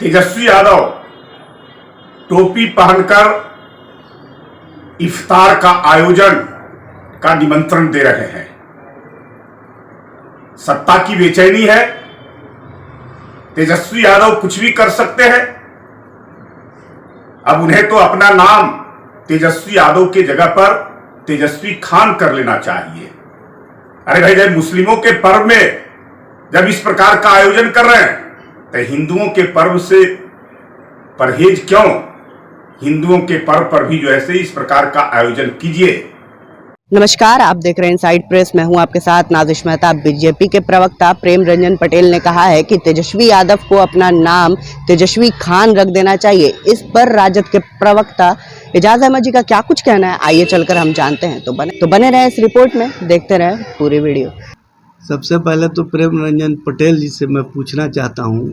तेजस्वी यादव टोपी पहनकर इफ्तार का आयोजन का निमंत्रण दे रहे हैं। सत्ता की बेचैनी है। तेजस्वी यादव कुछ भी कर सकते हैं। अब उन्हें तो अपना नाम तेजस्वी यादव के जगह पर तेजस्वी खान कर लेना चाहिए। अरे भाई, जब मुस्लिमों के पर्व में जब इस प्रकार का आयोजन कर रहे हैं तो हिंदुओं के पर्व से परहेज क्यों? हिंदुओं के पर्व पर भी जो है इस प्रकार का आयोजन कीजिए। नमस्कार, आप देख रहे हैं इनसाइड प्रेस। मैं हूं आपके साथ नाजिश मेहता। बीजेपी के प्रवक्ता प्रेम रंजन पटेल ने कहा है कि तेजस्वी यादव को अपना नाम तेजस्वी खान रख देना चाहिए। इस पर राजद के प्रवक्ता एजाज अहमद जी का क्या कुछ कहना है, आइए चलकर हम जानते हैं। तो बने रहे इस रिपोर्ट में, देखते रहे पूरी वीडियो। सबसे पहले तो प्रेम रंजन पटेल जी से मैं पूछना चाहता हूँ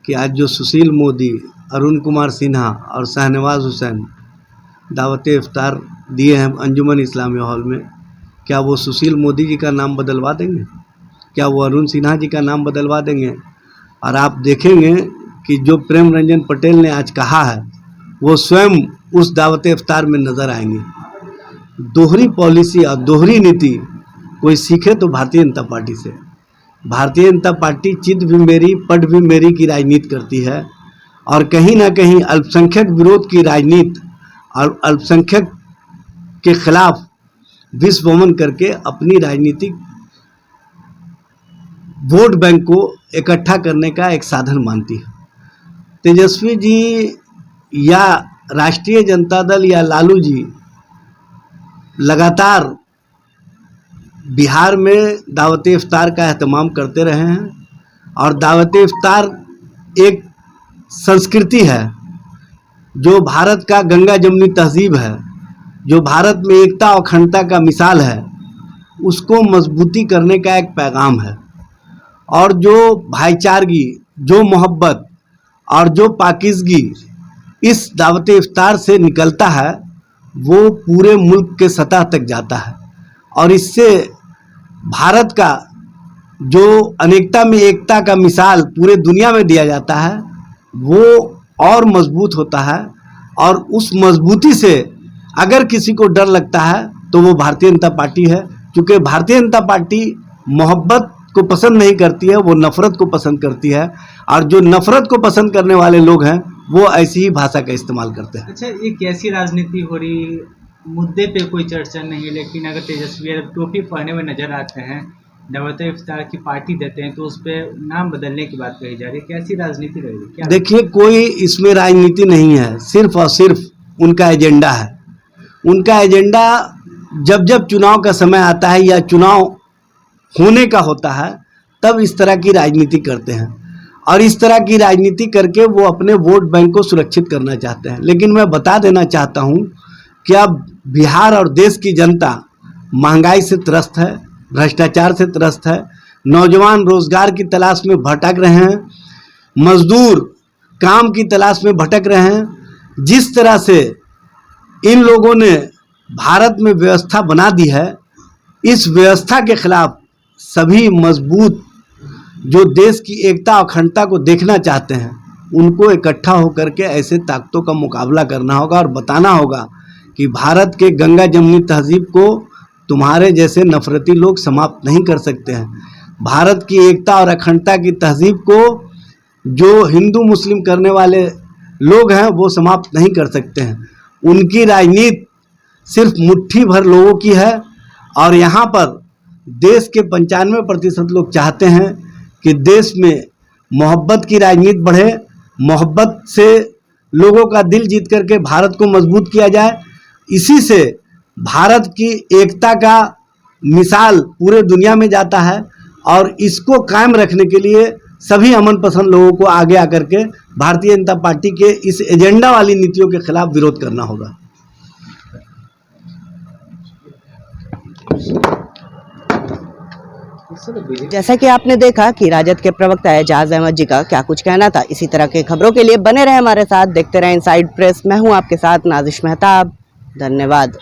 कि आज जो सुशील मोदी, अरुण कुमार सिन्हा और शाहनवाज हुसैन दावत इफ्तार दिए हैं अंजुमन इस्लामी हॉल में, क्या वो सुशील मोदी जी का नाम बदलवा देंगे? क्या वो अरुण सिन्हा जी का नाम बदलवा देंगे? और आप देखेंगे कि जो प्रेम रंजन पटेल ने आज कहा है वो स्वयं उस दावत इफ्तार में नज़र आएंगे। दोहरी पॉलिसी और दोहरी नीति कोई सीखे तो भारतीय जनता पार्टी से। भारतीय जनता पार्टी चित भी मेरी पट भी मेरी की राजनीति करती है और कहीं ना कहीं अल्पसंख्यक विरोध की राजनीति और अल्पसंख्यक के खिलाफ विश्व वमन करके अपनी राजनीतिक वोट बैंक को इकट्ठा करने का एक साधन मानती है। तेजस्वी जी या राष्ट्रीय जनता दल या लालू जी लगातार बिहार में दावत इफ्तार का एहतमाम करते रहे हैं और दावत इफ्तार एक संस्कृति है जो भारत का गंगा जमुनी तहजीब है, जो भारत में एकता और अखंडता का मिसाल है, उसको मजबूती करने का एक पैगाम है। और जो भाईचारगी, जो मोहब्बत और जो पाकीज़गी इस दावत इफ्तार से निकलता है वो पूरे मुल्क के सतह तक जाता है और इससे भारत का जो अनेकता में एकता का मिसाल पूरे दुनिया में दिया जाता है वो और मजबूत होता है। और उस मजबूती से अगर किसी को डर लगता है तो वो भारतीय जनता पार्टी है, क्योंकि भारतीय जनता पार्टी मोहब्बत को पसंद नहीं करती है, वो नफ़रत को पसंद करती है। और जो नफ़रत को पसंद करने वाले लोग हैं वो ऐसी ही भाषा का इस्तेमाल करते हैं। अच्छा, ये कैसी राजनीति हो रही? मुद्दे पे कोई चर्चा नहीं, लेकिन अगर तेजस्वी यादव टोपी पहने हुए नजर आते हैं, दावत इफ्तार की पार्टी देते हैं, तो उस पर नाम बदलने की बात कही जा रही है। कैसी राजनीति रहेगी? देखिए, कोई इसमें राजनीति नहीं है, सिर्फ और सिर्फ उनका एजेंडा है। उनका एजेंडा जब जब चुनाव का समय आता है या चुनाव होने का होता है तब इस तरह की राजनीति करते हैं और इस तरह की राजनीति करके वो अपने वोट बैंक को सुरक्षित करना चाहते हैं। लेकिन मैं बता देना चाहता हूँ कि अब बिहार और देश की जनता महंगाई से त्रस्त है, भ्रष्टाचार से त्रस्त है, नौजवान रोजगार की तलाश में भटक रहे हैं, मजदूर काम की तलाश में भटक रहे हैं। जिस तरह से इन लोगों ने भारत में व्यवस्था बना दी है, इस व्यवस्था के खिलाफ सभी मजबूत जो देश की एकता और अखंडता को देखना चाहते हैं उनको इकट्ठा होकर के ऐसे ताकतों का मुकाबला करना होगा और बताना होगा कि भारत के गंगा जमुनी तहजीब को तुम्हारे जैसे नफरती लोग समाप्त नहीं कर सकते हैं। भारत की एकता और अखंडता की तहजीब को जो हिंदू मुस्लिम करने वाले लोग हैं वो समाप्त नहीं कर सकते हैं। उनकी राजनीति सिर्फ मुट्ठी भर लोगों की है और यहाँ पर देश के 95% लोग चाहते हैं कि देश में मोहब्बत की राजनीति बढ़े, मोहब्बत से लोगों का दिल जीत करके भारत को मजबूत किया जाए। इसी से भारत की एकता का मिसाल पूरे दुनिया में जाता है और इसको कायम रखने के लिए सभी अमन पसंद लोगों को आगे आकर के भारतीय जनता पार्टी के इस एजेंडा वाली नीतियों के खिलाफ विरोध करना होगा। जैसा कि आपने देखा कि राजद के प्रवक्ता एजाज अहमद जी का क्या कुछ कहना था। इसी तरह के खबरों के लिए बने रहे हमारे साथ, देखते रहे इनसाइड प्रेस। मैं हूं आपके साथ नाजिश मेहता। धन्यवाद।